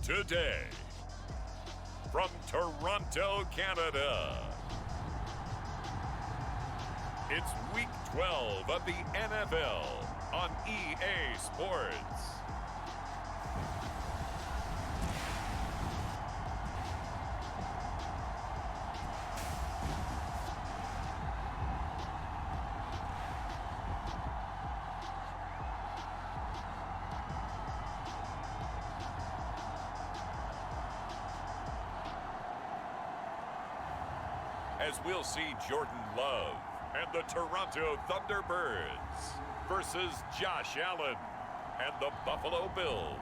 today, from Toronto, Canada, it's Week 12 of the NFL on EA Sports. As we'll see Jordan Love and the Toronto Thunderbirds versus Josh Allen and the Buffalo Bills.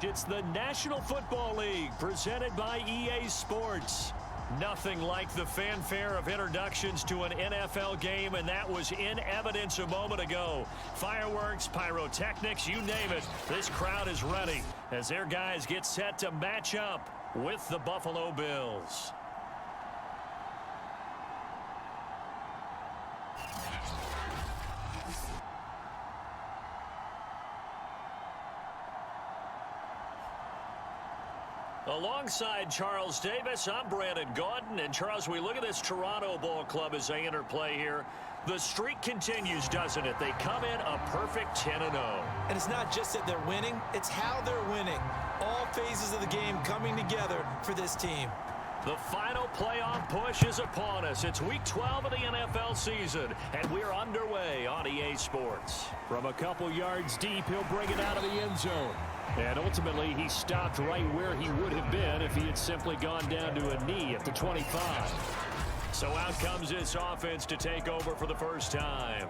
It's the National Football League presented by EA Sports. Nothing like the fanfare of introductions to an NFL game, and that was in evidence a moment ago. Fireworks, pyrotechnics, you name it. This crowd is ready as their guys get set to match up with the Buffalo Bills. Alongside Charles Davis, I'm Brandon Gaudin. And Charles, we look at this Toronto Ball Club as they enter play here. The streak continues, doesn't it? They come in a perfect 10-0. And it's not just that they're winning, it's how they're winning. All phases of the game coming together for this team. The final playoff push is upon us. It's Week 12 of the NFL season, and we're underway on EA Sports. From a couple yards deep, he'll bring it out of the end zone. And ultimately, he stopped right where he would have been if he had simply gone down to a knee at the 25. So out comes this offense to take over for the first time.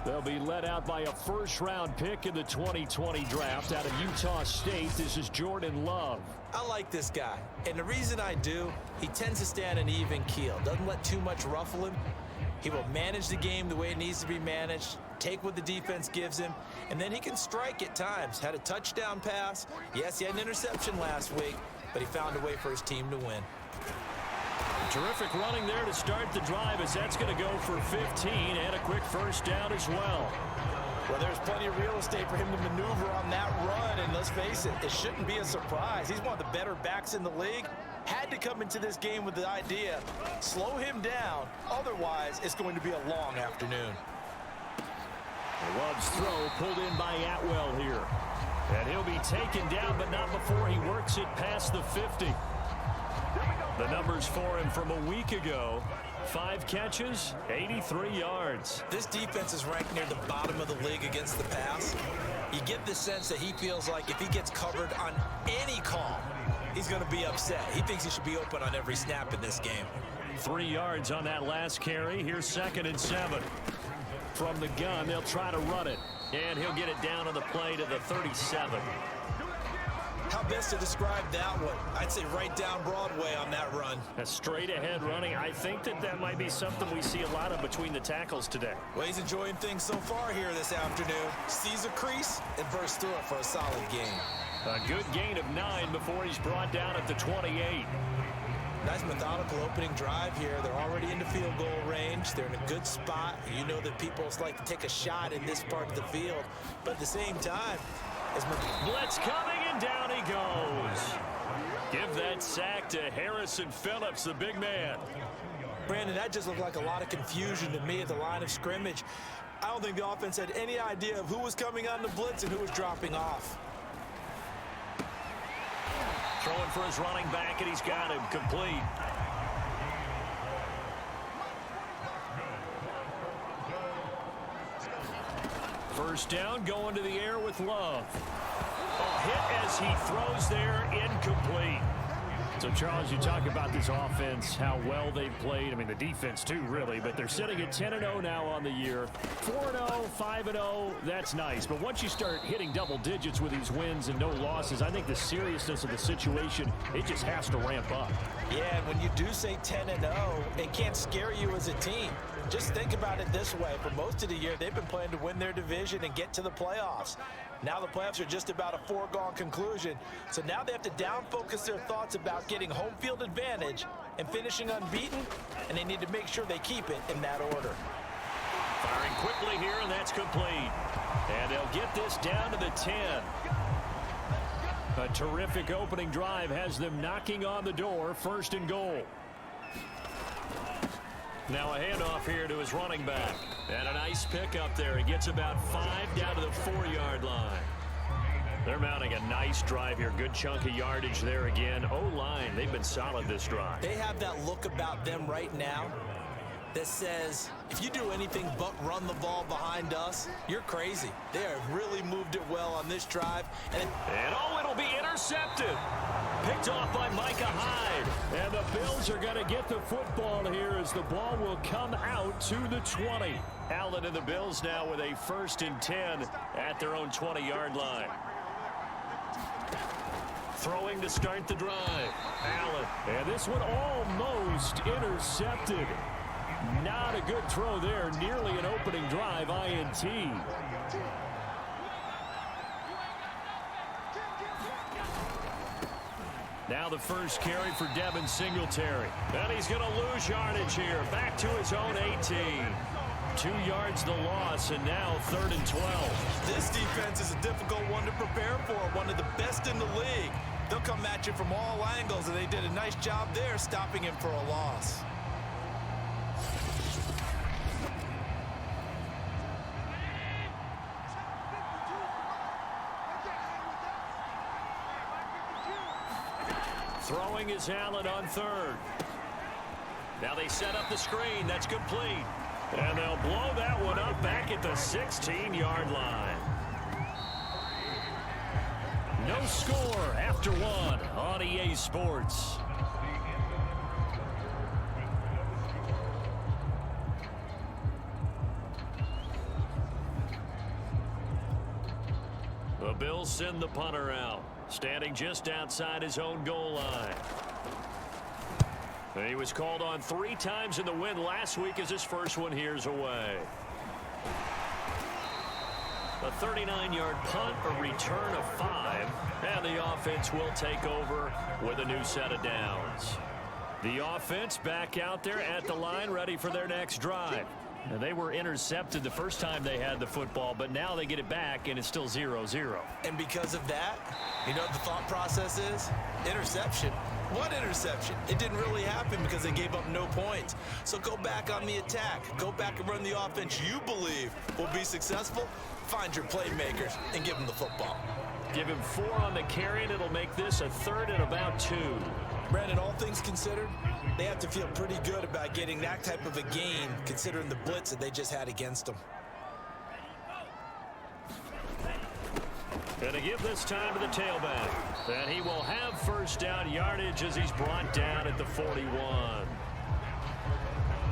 They'll be led out by a first-round pick in the 2020 draft out of Utah State. This is Jordan Love. I like this guy, and the reason I do, he tends to stay on an even keel. Doesn't let too much ruffle him. He will manage the game the way it needs to be managed, take what the defense gives him, and then he can strike at times. Had a touchdown pass. Yes, he had an interception last week, but he found a way for his team to win. Terrific running there to start the drive, as that's going to go for 15 and a quick first down as well. Well, there's plenty of real estate for him to maneuver on that run, and let's face it, it shouldn't be a surprise. He's one of the better backs in the league. Had to come into this game with the idea, slow him down, otherwise it's going to be a long afternoon. Love's throw pulled in by Atwell here. And he'll be taken down, but not before he works it past the 50. The numbers for him from a week ago: 5 catches, 83 yards. This defense is ranked near the bottom of the league against the pass. You get the sense that he feels like if he gets covered on any call, he's going to be upset. He thinks he should be open on every snap in this game. 3 yards on that last carry. Here's 2nd and 7. From the gun, they'll try to run it. And he'll get it down on the play to the 37. How best to describe that one? I'd say right down Broadway on that run. A straight ahead running. I think that might be something we see a lot of between the tackles today. Well, he's enjoying things so far here this afternoon. Sees a crease and bursts through it for a solid gain. A good gain of 9 before he's brought down at the 28. Nice methodical opening drive here. They're already into field goal range. They're in a good spot. You know that people like to take a shot in this part of the field. But at the same time, blitz coming, and down he goes. Give that sack to Harrison Phillips, the big man. Brandon, that just looked like a lot of confusion to me at the line of scrimmage. I don't think the offense had any idea of who was coming on the blitz and who was dropping off. Throwing for his running back, and he's got him complete. First down, going to the air with Love. A hit as he throws there, incomplete. So, Charles, you talk about this offense, how well they've played. I mean, the defense, too, really. But they're sitting at 10-0 now on the year. 4-0, 5-0, that's nice. But once you start hitting double digits with these wins and no losses, I think the seriousness of the situation, it just has to ramp up. Yeah, and when you do say 10-0, it can't scare you as a team. Just think about it this way. For most of the year, they've been playing to win their division and get to the playoffs. Now the playoffs are just about a foregone conclusion. So now they have to down-focus their thoughts about getting home field advantage and finishing unbeaten, and they need to make sure they keep it in that order. Firing quickly here, and that's complete. And they'll get this down to the 10. A terrific opening drive has them knocking on the door, 1st and goal. Now a handoff here to his running back. And a nice pick up there. He gets about 5 down to the 4-yard line. They're mounting a nice drive here. Good chunk of yardage there again. O-line, they've been solid this drive. They have that look about them right now that says, if you do anything but run the ball behind us, you're crazy. They have really moved it well on this drive. And it'll be intercepted. Picked off by Micah Hyde. And the Bills are going to get the football here as the ball will come out to the 20. Allen and the Bills now with a 1st and 10 at their own 20-yard line. Throwing to start the drive. Allen. And this one almost intercepted. Not a good throw there. Nearly an opening drive, INT. Now the first carry for Devin Singletary. And he's going to lose yardage here. Back to his own 18. 2 yards the loss, and now 3rd and 12. This defense is a difficult one to prepare for. One of the best in the league. They'll come at you from all angles, and they did a nice job there stopping him for a loss. Throwing is Allen on 3rd. Now they set up the screen. That's complete. And they'll blow that one up back at the 16-yard line. No score after 1 on EA Sports. The Bills send the punter out, standing just outside his own goal line. He was called on 3 times in the win last week as his first one here's away. A 39-yard punt, a return of 5, and the offense will take over with a new set of downs. The offense back out there at the line, ready for their next drive. Now, they were intercepted the first time they had the football, but now they get it back, and it's still 0-0. And because of that, you know what the thought process is? Interception. What interception? It didn't really happen because they gave up no points. So go back on the attack. Go back and run the offense you believe will be successful. Find your playmakers and give them the football. Give him 4 on the carry, and it'll make this a 3rd and about 2. Brandon, all things considered, they have to feel pretty good about getting that type of a gain, considering the blitz that they just had against them. Going to give this time to the tailback. And he will have first down yardage as he's brought down at the 41.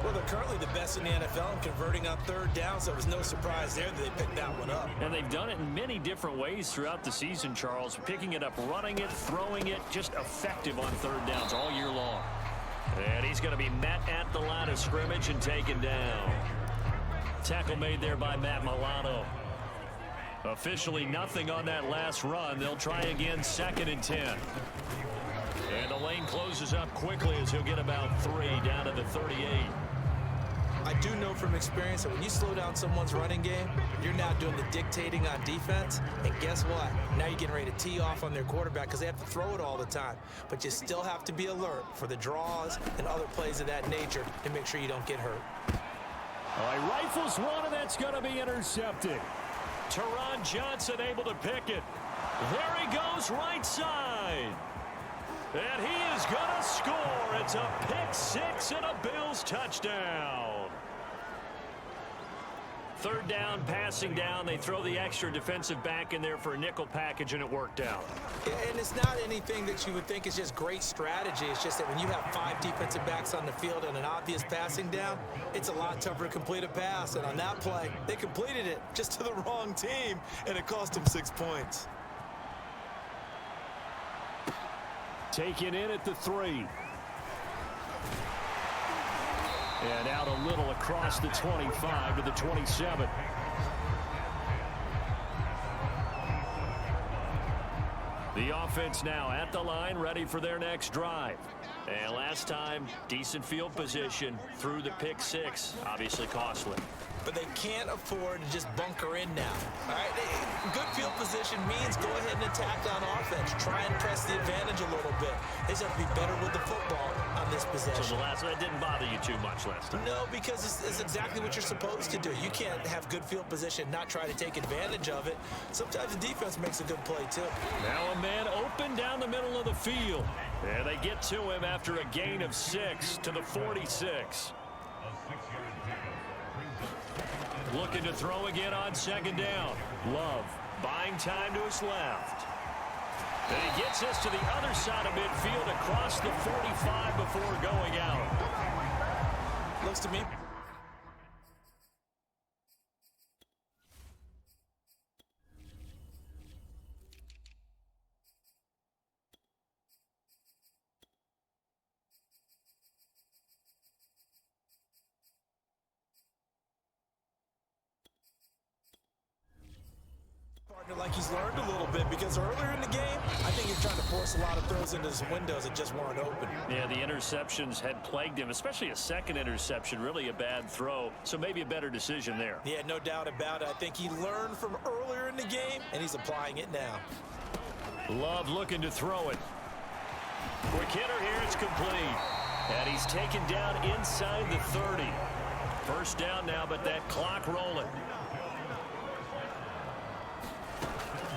Well, they're currently the best in the NFL in converting on 3rd down, so it was no surprise there that they picked that one up. And they've done it in many different ways throughout the season, Charles. Picking it up, running it, throwing it, just effective on 3rd downs all year long. And he's going to be met at the line of scrimmage and taken down. Tackle made there by Matt Milano. Officially nothing on that last run. They'll try again, 2nd and 10. And the lane closes up quickly as he'll get about 3 down to the 38. I do know from experience that when you slow down someone's running game, you're now doing the dictating on defense. And guess what? Now you're getting ready to tee off on their quarterback because they have to throw it all the time. But you still have to be alert for the draws and other plays of that nature to make sure you don't get hurt. All right, rifles one, and that's going to be intercepted. Teron Johnson able to pick it. There he goes, right side. And he is going to score. It's a pick 6 and a Bills touchdown. 3rd down, passing down. They throw the extra defensive back in there for a nickel package, and it worked out. And it's not anything that you would think is just great strategy. It's just that when you have 5 defensive backs on the field and an obvious passing down, it's a lot tougher to complete a pass. And on that play, they completed it just to the wrong team, and it cost them 6 points. Taken in at the 3. And out a little across the 25 to the 27. The offense now at the line, ready for their next drive. And last time, decent field position through the pick 6, obviously costly. but they can't afford to just bunker in now. All right, good field position means go ahead and attack on offense. Try and press the advantage a little bit. They just have to be better with the football on this possession. So that didn't bother you too much last time? No, because it's exactly what you're supposed to do. You can't have good field position, not try to take advantage of it. Sometimes the defense makes a good play, too. Now a man open down the middle of the field. And they get to him after a gain of 6 to the 46. Looking to throw again on second down. Love buying time to his left. And he gets us to the other side of midfield across the 45 before going out. Looks to me. Like he's learned a little bit, because earlier in the game, I think he's trying to force a lot of throws into his windows that just weren't open. Yeah, the interceptions had plagued him, especially a second interception, really a bad throw. So maybe a better decision there. Yeah, no doubt about it. I think he learned from earlier in the game, and he's applying it now. Love looking to throw it. Quick hitter here, it's complete. And he's taken down inside the 30. First down now, but that clock rolling.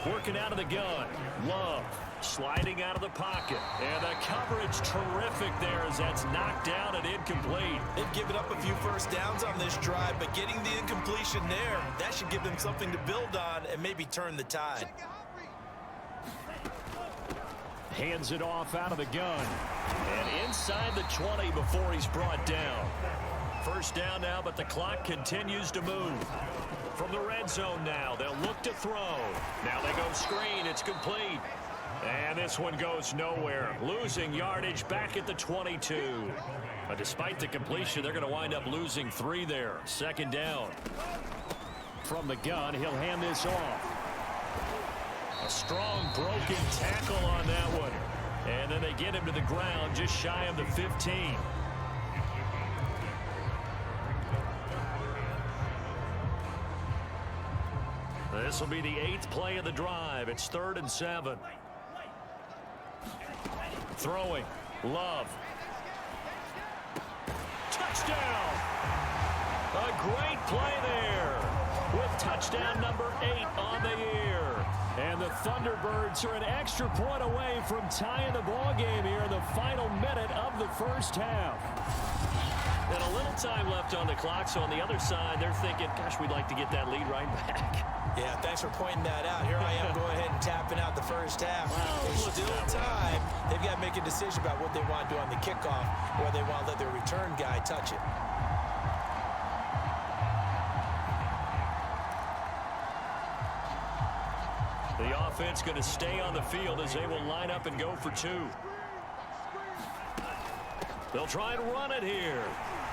Working out of the gun. Love sliding out of the pocket. And the coverage terrific there as that's knocked down and incomplete. They've given up a few first downs on this drive, but getting the incompletion there, that should give them something to build on and maybe turn the tide. Hands it off out of the gun. And inside the 20 before he's brought down. First down now, but the clock continues to move. From the red zone now, they'll look to throw. Now they go screen, it's complete. And this one goes nowhere. Losing yardage back at the 22. But despite the completion, they're going to wind up losing 3 there. Second down. From the gun, he'll hand this off. A strong broken tackle on that one. And then they get him to the ground just shy of the 15. This will be the 8th play of the drive. It's 3rd and 7. Throwing. Love. Touchdown! A great play there with touchdown number 8 on the year. And the Thunderbirds are an extra point away from tying the ball game here in the final minute of the first half. And a little time left on the clock, so on the other side, they're thinking, gosh, we'd like to get that lead right back. Yeah, thanks for pointing that out. Here I am going ahead and tapping out the first half. There's still time. They've got to make a decision about what they want to do on the kickoff, or they want to let their return guy touch it. The offense going to stay on the field as they will line up and go for 2. They'll try and run it here.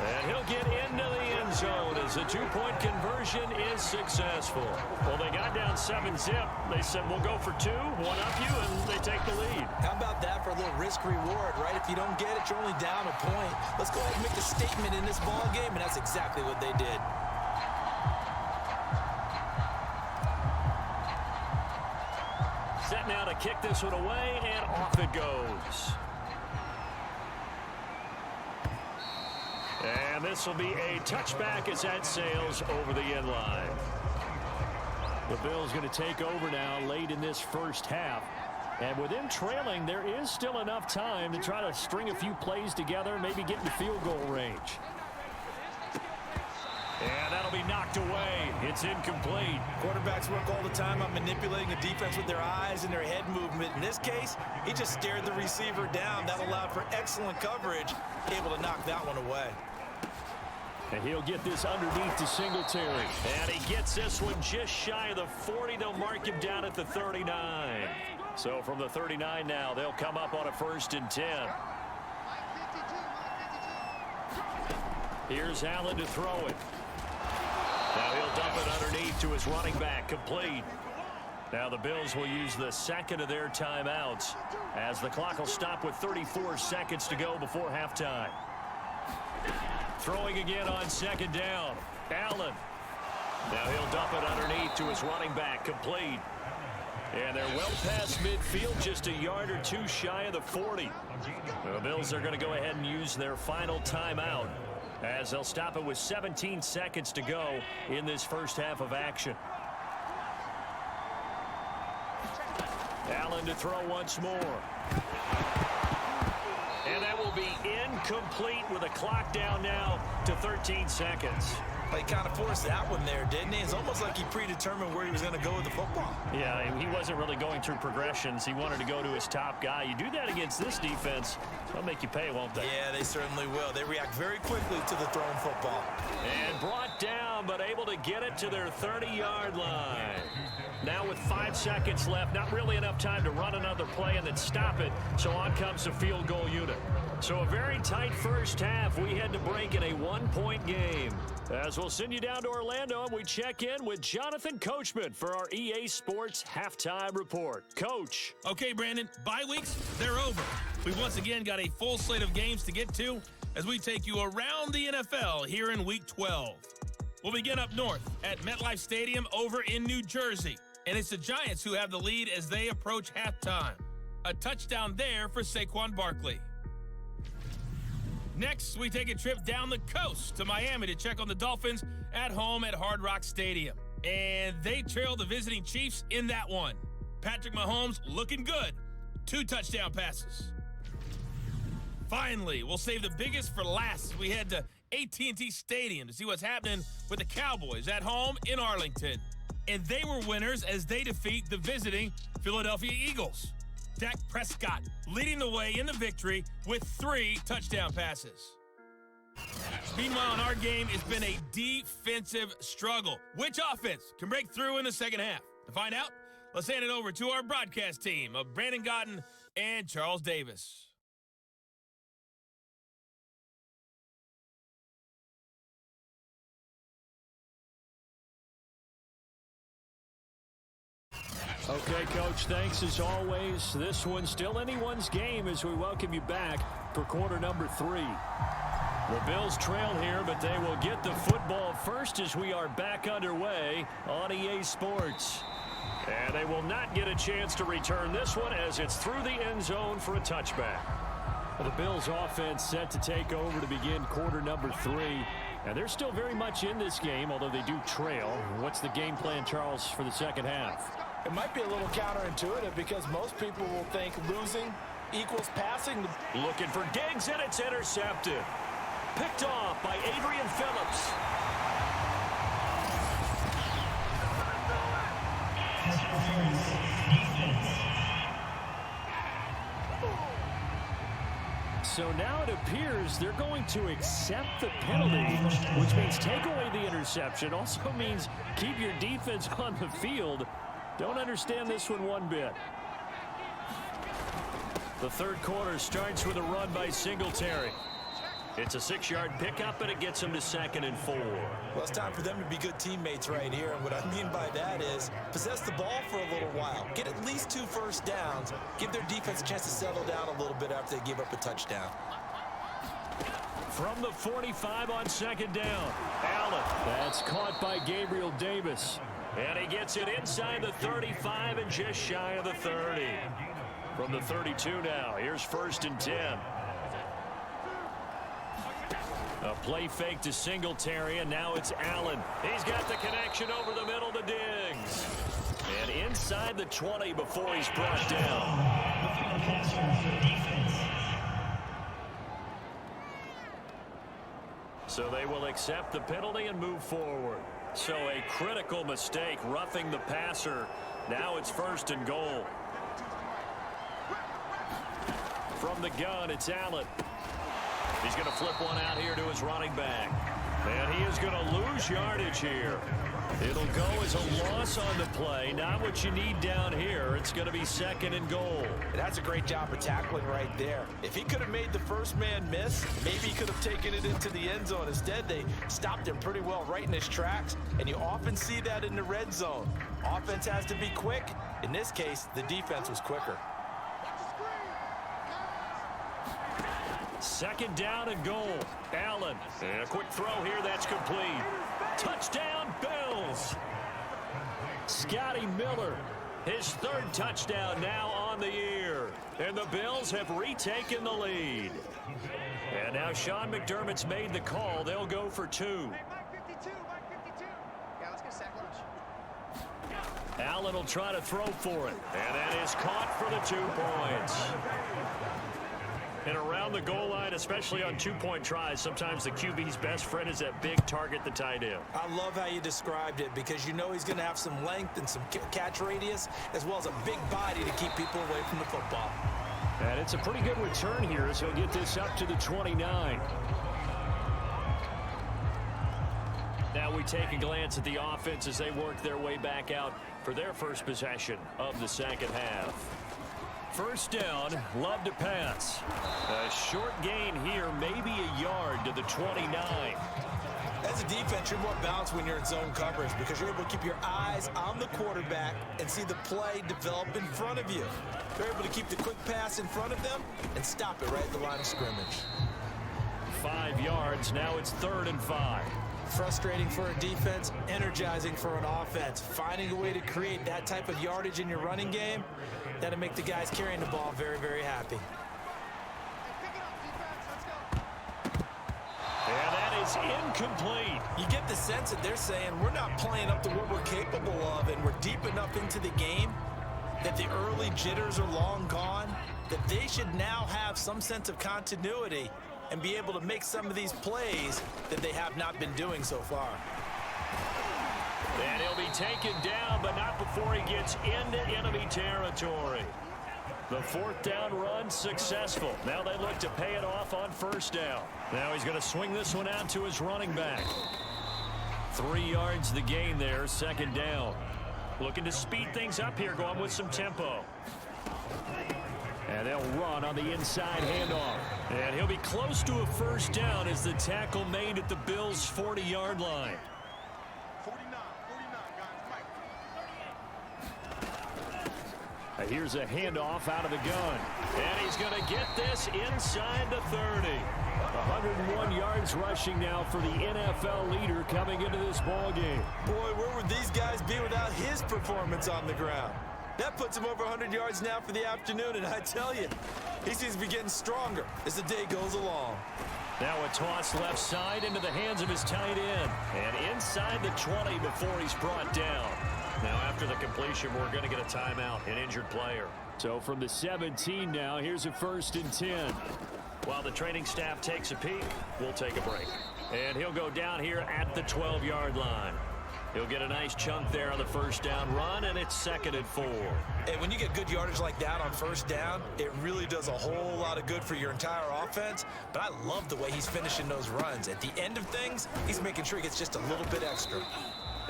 And he'll get into the end zone as the 2-point conversion is successful. Well, they got down 7-zip. They said, we'll go for 2, one up you, and they take the lead. How about that for a little risk-reward, right? If you don't get it, you're only down a point. Let's go ahead and make a statement in this ball game, and that's exactly what they did. Set now to kick this one away, and off it goes. And this will be a touchback as that sails over the end line. The Bills going to take over now late in this first half. And with them trailing, there is still enough time to try to string a few plays together, maybe get in the field goal range. And that'll be knocked away. It's incomplete. Quarterbacks work all the time on manipulating the defense with their eyes and their head movement. In this case, he just stared the receiver down. That allowed for excellent coverage, able to knock that one away. And he'll get this underneath to Singletary. And he gets this one just shy of the 40. They'll mark him down at the 39. So from the 39 now, they'll come up on a 1st and 10. Here's Allen to throw it. Now he'll dump it underneath to his running back, complete. Now the Bills will use the second of their timeouts as the clock will stop with 34 seconds to go before halftime. Throwing again on second down. Allen Now he'll dump it underneath to his running back, complete. And they're well past midfield, just a yard or two shy of the 40. The Bills are going to go ahead and use their final timeout as they'll stop it with 17 seconds to go in this first half of action. Allen to throw once more. And that will be incomplete with a clock down now to 13 seconds. He kind of forced that one there, didn't he? It's almost like he predetermined where he was going to go with the football. Yeah, he wasn't really going through progressions. He wanted to go to his top guy. You do that against this defense, they'll make you pay, won't they? Yeah, they certainly will. They react very quickly to the thrown football. And brought down, but able to get it to their 30-yard line. Now with 5 seconds left, not really enough time to run another play and then stop it, so on comes the field goal unit. So a very tight first half. We head to break in a one-point game. As we'll send you down to Orlando, and we check in with Jonathan Coachman for our EA Sports Halftime Report. Coach. Okay, Brandon, bye weeks, they're over. We've once again got a full slate of games to get to as we take you around the NFL here in Week 12. We'll begin up north at MetLife Stadium over in New Jersey. And it's the Giants who have the lead as they approach halftime. A touchdown there for Saquon Barkley. Next, we take a trip down the coast to Miami to check on the Dolphins at home at Hard Rock Stadium. And they trail the visiting Chiefs in that one. Patrick Mahomes looking good. 2 touchdown passes. Finally, we'll save the biggest for last as we head to AT&T Stadium to see what's happening with the Cowboys at home in Arlington. And they were winners as they defeat the visiting Philadelphia Eagles. Dak Prescott leading the way in the victory with 3 touchdown passes. Meanwhile, in our game, it's been a defensive struggle. Which offense can break through in the second half? To find out, let's hand it over to our broadcast team of Brandon Gotten and Charles Davis. Okay, Coach, thanks as always. This one's still anyone's game as we welcome you back for quarter number 3. The Bills trail here, but they will get the football first as we are back underway on EA Sports. And they will not get a chance to return this one as it's through the end zone for a touchback. The Bills offense set to take over to begin quarter number 3. And they're still very much in this game, although they do trail. What's the game plan, Charles, for the second half? It might be a little counterintuitive because most people will think losing equals passing. Looking for Diggs, and it's intercepted. Picked off by Adrian Phillips. So now it appears they're going to accept the penalty, which means take away the interception. Also means keep your defense on the field. Don't understand this one bit. The third quarter starts with a run by Singletary. It's a 6-yard pickup, and it gets them to 2nd and 4. Well, it's time for them to be good teammates right here. And what I mean by that is possess the ball for a little while. Get at least 2 first downs. Give their defense a chance to settle down a little bit after they give up a touchdown. From the 45 on 2nd down. Allen. That's caught by Gabriel Davis. And he gets it inside the 35 and just shy of the 30. From the 32 now, here's 1st and 10. A play fake to Singletary, and now it's Allen. He's got the connection over the middle to Diggs. And inside the 20 before he's brought down. So they will accept the penalty and move forward. So a critical mistake, roughing the passer. Now it's 1st and goal. From the gun, it's Allen. He's going to flip one out here to his running back. And he is going to lose yardage here. It'll go as a loss on the play. Not what you need down here. It's going to be 2nd and goal. That's a great job of tackling right there. If he could have made the first man miss, maybe he could have taken it into the end zone. Instead, they stopped him pretty well right in his tracks, and you often see that in the red zone. Offense has to be quick. In this case, the defense was quicker. 2nd down and goal. Allen. And a quick throw here that's complete. Touchdown, Bills. Bills. Scotty Miller, his third touchdown now on the year. And the Bills have retaken the lead. And now Sean McDermott's made the call. They'll go for 2. Allen will try to throw for it. And that is caught for the 2 points. And around the goal line, especially on 2-point tries, sometimes the QB's best friend is that big target, the tight end. I love how you described it because you know he's going to have some length and some catch radius as well as a big body to keep people away from the football. And it's a pretty good return here as he'll get this up to the 29. Now we take a glance at the offense as they work their way back out for their first possession of the second half. First down, Love to pass. A short gain here, maybe a yard to the 29. As a defense, you're more balanced when you're in zone coverage because you're able to keep your eyes on the quarterback and see the play develop in front of you. You're able to keep the quick pass in front of them and stop it right at the line of scrimmage. 5 yards, now it's 3rd and 5. Frustrating for a defense, energizing for an offense. Finding a way to create that type of yardage in your running game, that'll make the guys carrying the ball very, very happy. And that is incomplete. You get the sense that they're saying we're not playing up to what we're capable of, and we're deep enough into the game that the early jitters are long gone, that they should now have some sense of continuity and be able to make some of these plays that they have not been doing so far. And he'll be taken down, but not before he gets into enemy territory. The 4th down run successful. Now they look to pay it off on 1st down. Now he's going to swing this one out to his running back. 3 yards the gain there, 2nd down. Looking to speed things up here, going with some tempo. And they'll run on the inside handoff. And he'll be close to a 1st down as the tackle made at the Bills' 40-yard line. 49, guys. Here's a handoff out of the gun. And he's going to get this inside the 30. 101 yards rushing now for the NFL leader coming into this ball game. Boy, where would these guys be without his performance on the ground? That puts him over 100 yards now for the afternoon, and I tell you, he seems to be getting stronger as the day goes along. Now a toss left side into the hands of his tight end. And inside the 20 before he's brought down. Now after the completion, we're going to get a timeout, an injured player. So from the 17 now, here's a 1st and 10. While the training staff takes a peek, we'll take a break. And he'll go down here at the 12-yard line. He'll get a nice chunk there on the 1st down run, and it's 2nd and 4. And when you get good yardage like that on 1st down, it really does a whole lot of good for your entire offense. But I love the way he's finishing those runs. At the end of things, he's making sure he gets just a little bit extra.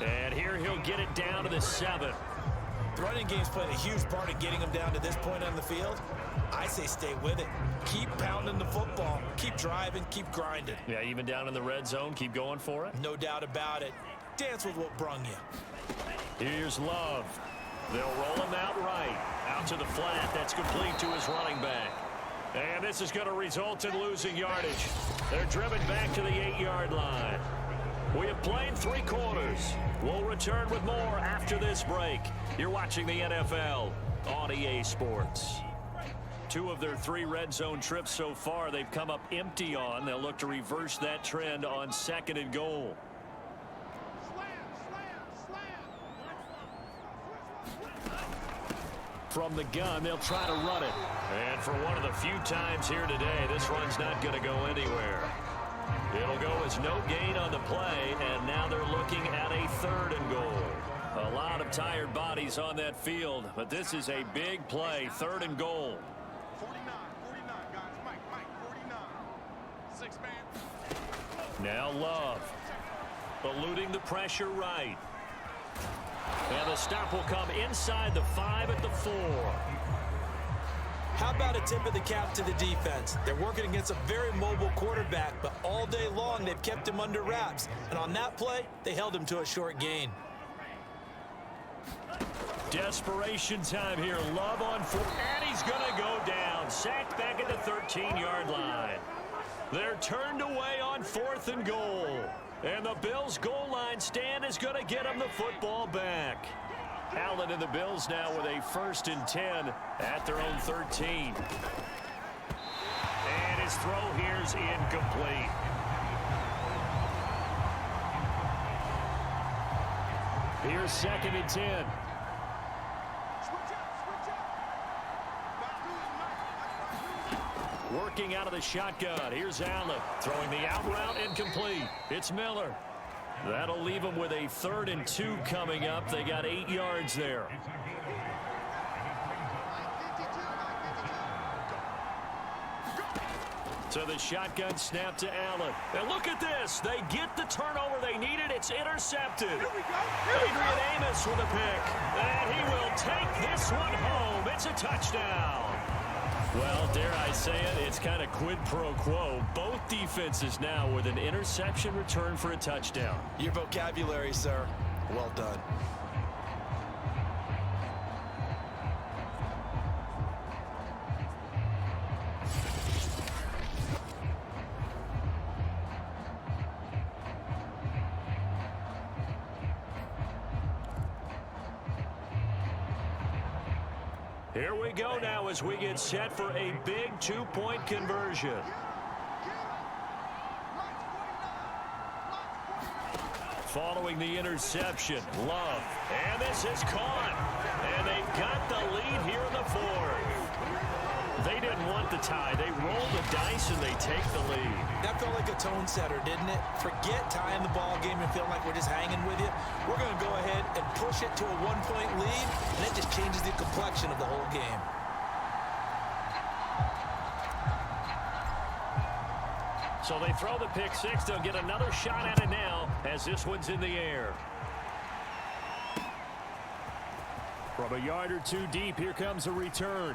And here he'll get it down to the 7. The running game's played a huge part in getting him down to this point on the field. I say stay with it. Keep pounding the football. Keep driving. Keep grinding. Yeah, even down in the red zone, keep going for it. No doubt about it. Dance with what brung you. Here's Love. They'll roll him out right. Out to the flat. That's complete to his running back. And this is going to result in losing yardage. They're driven back to the 8-yard line. We have played 3 quarters. We'll return with more after this break. You're watching the NFL on EA Sports. 2 of their 3 red zone trips so far they've come up empty on. They'll look to reverse that trend on 2nd and goal. From the gun, they'll try to run it. And for one of the few times here today, this run's not going to go anywhere. It'll go as no gain on the play, and now they're looking at a 3rd and goal. A lot of tired bodies on that field, but this is a big play, 3rd and goal. 49, guys. Mike, 49. 6 man. Now Love, eluding the pressure right. And the stop will come inside the 5 at the 4. How about a tip of the cap to the defense? They're working against a very mobile quarterback, but all day long they've kept him under wraps. And on that play, they held him to a short gain. Desperation time here. Love on 4. And he's going to go down. Sacked back at the 13-yard line. They're turned away on 4th and goal. And the Bills' goal line stand is going to get them the football back. Allen and the Bills now with a 1st and 10 at their own 13. And his throw here is incomplete. Here's 2nd and 10. Working out of the shotgun. Here's Allen throwing the out route incomplete. It's Miller. That'll leave them with a 3rd and 2 coming up. They got 8 yards there. So the shotgun snap to Allen. And look at this. They get the turnover they needed. It's intercepted. Adrian Amos with a pick. And he will take this one home. It's a touchdown. Well, dare I say it, it's kind of quid pro quo. Both defenses now with an interception return for a touchdown. Your vocabulary, sir. Well done. Here we go now as we get set for a big 2-point conversion. Following the interception, Love. And this is caught. And they've got the lead here in the 4th. They didn't want the tie. They roll the dice and they take the lead. That felt like a tone setter, didn't it? Forget tying the ball game and feeling like we're just hanging with you. We're going to go ahead and push it to a 1-point lead, and it just changes the complexion of the whole game. So they throw the pick 6. They'll get another shot at it now as this one's in the air. From a yard or 2 deep, here comes a return.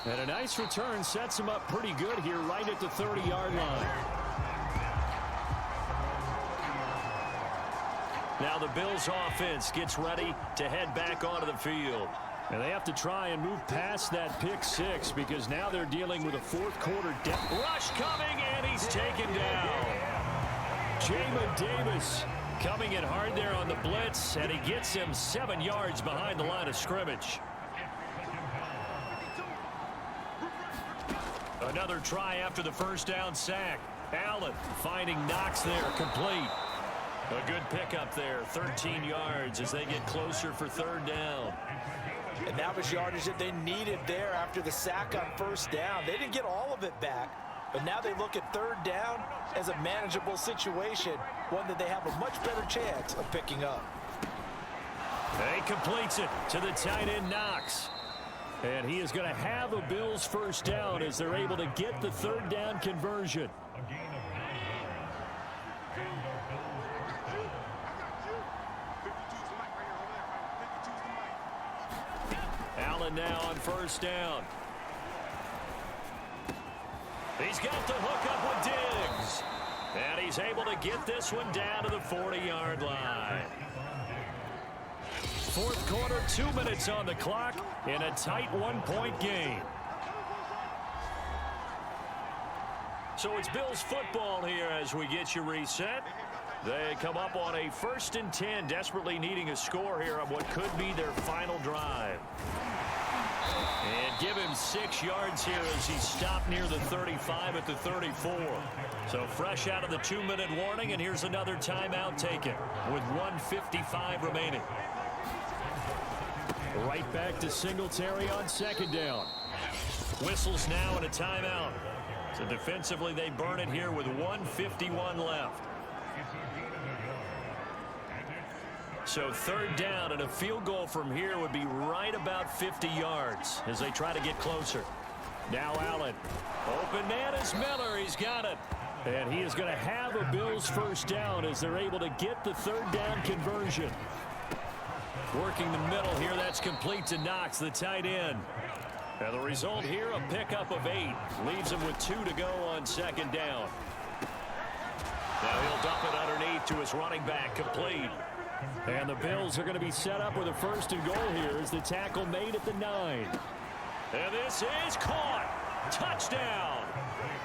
And a nice return sets him up pretty good here right at the 30-yard line. Now the Bills offense gets ready to head back onto the field. And they have to try and move past that pick 6 because now they're dealing with a 4th quarter depth rush coming, and he's taken down. Jamin Davis coming in hard there on the blitz, and he gets him 7 yards behind the line of scrimmage. Another try after the 1st down sack. Allen finding Knox there, complete. A good pickup there, 13 yards as they get closer for 3rd down. And that was yardage that they needed there after the sack on 1st down. They didn't get all of it back, but now they look at 3rd down as a manageable situation, one that they have a much better chance of picking up. He completes it to the tight end, Knox. And he is going to have a Bills 1st down as they're able to get the 3rd down conversion. Allen now on 1st down. He's got the hook up with Diggs. And he's able to get this one down to the 40-yard line. 4th quarter, 2 minutes on the clock in a tight 1-point game. So it's Bills football here as we get you reset. They come up on a 1st and 10, desperately needing a score here on what could be their final drive. And give him 6 yards here as he stopped near the 35 at the 34. So fresh out of the 2-minute warning, and here's another timeout taken with 1:55 remaining. Right back to Singletary on 2nd down. Whistles now and a timeout. So defensively they burn it here with 1:51 left. So 3rd down, and a field goal from here would be right about 50 yards as they try to get closer. Now Allen. Open man is Miller. He's got it. And he is going to have a Bills 1st down as they're able to get the 3rd down conversion. Working the middle here, that's complete to Knox, the tight end. And the result here, a pickup of 8. Leaves him with 2 to go on 2nd down. Now he'll dump it underneath to his running back, complete. And the Bills are going to be set up with a 1st and goal here as the tackle made at the 9. And this is caught. Touchdown!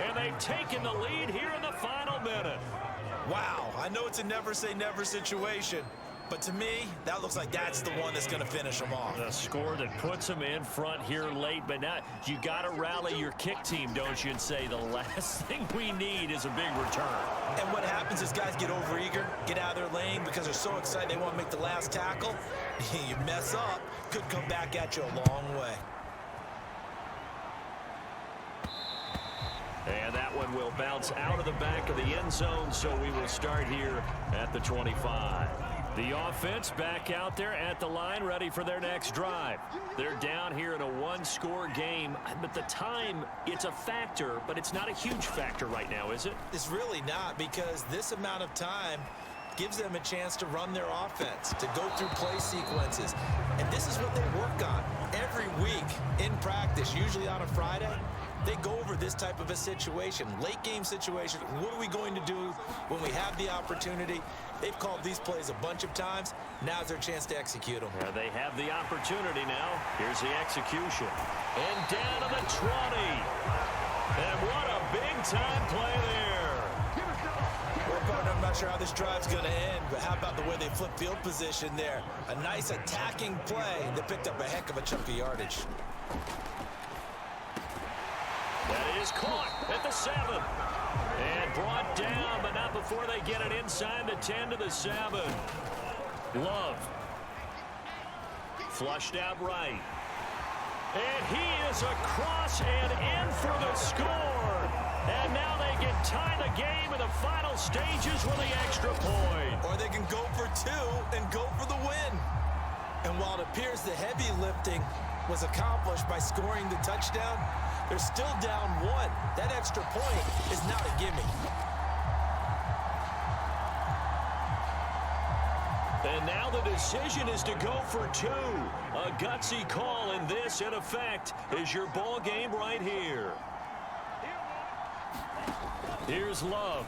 And they've taken the lead here in the final minute. Wow, I know it's a never-say-never situation, but to me, that looks like that's the one that's going to finish them off. The score that puts them in front here late, but now you got to rally your kick team, don't you, and say the last thing we need is a big return. And what happens is guys get overeager, get out of their lane because they're so excited they want to make the last tackle. You mess up, could come back at you a long way. And that one will bounce out of the back of the end zone, so we will start here at the 25. The offense back out there at the line, ready for their next drive. They're down here in a one-score game, but the time, it's a factor, but it's not a huge factor right now, is it? It's really not, because this amount of time gives them a chance to run their offense, to go through play sequences. And this is what they work on every week in practice, usually on a Friday. They go over this type of a situation, late game situation. What are we going to do when we have the opportunity? They've called these plays a bunch of times. Now's their chance to execute them. Yeah, they have the opportunity now. Here's the execution. And down to the 20. And what a big-time play there. Well, partner, I'm not sure how this drive's going to end, but how about the way they flip field position there? A nice attacking play that picked up a heck of a chunk of yardage. That is caught at the 7. And brought down, but not before they get it inside the 10 to the 7. Love. Flushed out right. And he is across and in for the score. And now they can tie the game in the final stages with the extra point. Or they can go for 2 and go for the win. And while it appears the heavy lifting was accomplished by scoring the touchdown, they're still down 1. That extra point is not a gimme. And now the decision is to go for 2. A gutsy call, and this, in effect, is your ball game right here. Here's Love.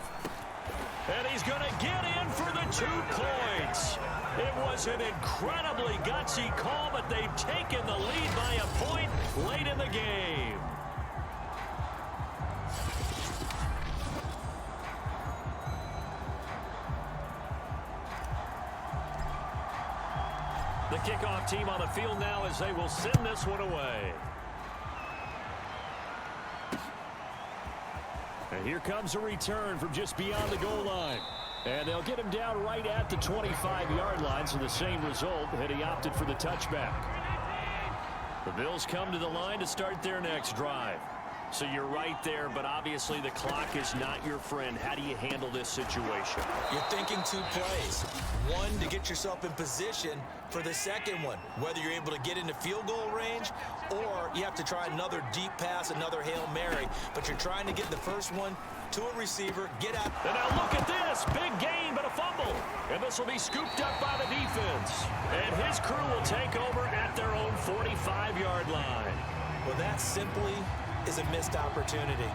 And he's going to get in for the 2 points. It was an incredibly gutsy call, but they've taken the lead by a point late in the game. The kickoff team on the field now as they will send this one away. And here comes a return from just beyond the goal line. And they'll get him down right at the 25-yard line, so the same result had he opted for the touchback. The Bills come to the line to start their next drive. So you're right there, but obviously the clock is not your friend. How do you handle this situation? You're thinking 2 plays. 1, to get yourself in position for the second one, whether you're able to get into field goal range or you have to try another deep pass, another Hail Mary. But you're trying to get the first one to a receiver, get out. And now look at this. Big gain, but a fumble. And this will be scooped up by the defense. And his crew will take over at their own 45-yard line. Well, that simply is a missed opportunity.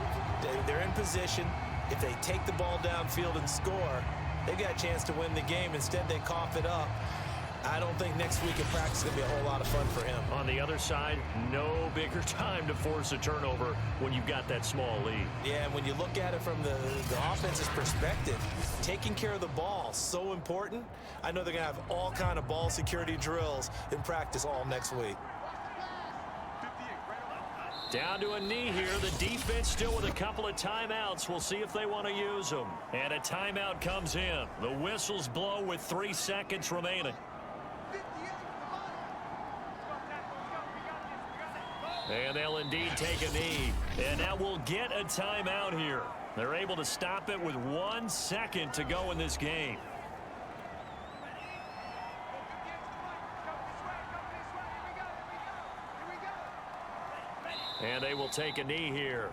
They're in position. If they take the ball downfield and score, they've got a chance to win the game. Instead, they cough it up. I don't think next week in practice is going to be a whole lot of fun for him. On the other side, no bigger time to force a turnover when you've got that small lead. Yeah, and when you look at it from the offense's perspective, taking care of the ball, so important. I know they're going to have all kind of ball security drills in practice all next week. Down to a knee here. The defense still with a couple of timeouts. We'll see if they want to use them. And a timeout comes in. The whistles blow with 3 seconds remaining. And they'll indeed take a knee. And now we'll get a timeout here. They're able to stop it with 1 second to go in this game. And they will take a knee here.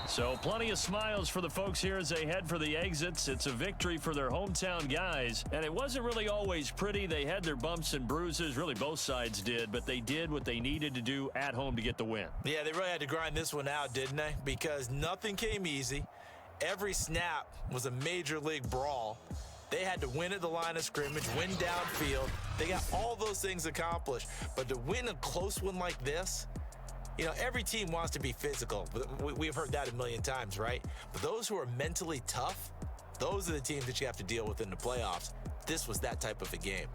So plenty of smiles for the folks here as they head for the exits. It's a victory for their hometown guys. And it wasn't really always pretty. They had their bumps and bruises. Really, both sides did. But they did what they needed to do at home to get the win. Yeah, they really had to grind this one out, didn't they? Because nothing came easy. Every snap was a major league brawl. They had to win at the line of scrimmage, win downfield. They got all those things accomplished. But to win a close one like this, You know, every team wants to be physical. We've heard that a million times, right? But those who are mentally tough, those are the teams that you have to deal with in the playoffs. This was that type of a game.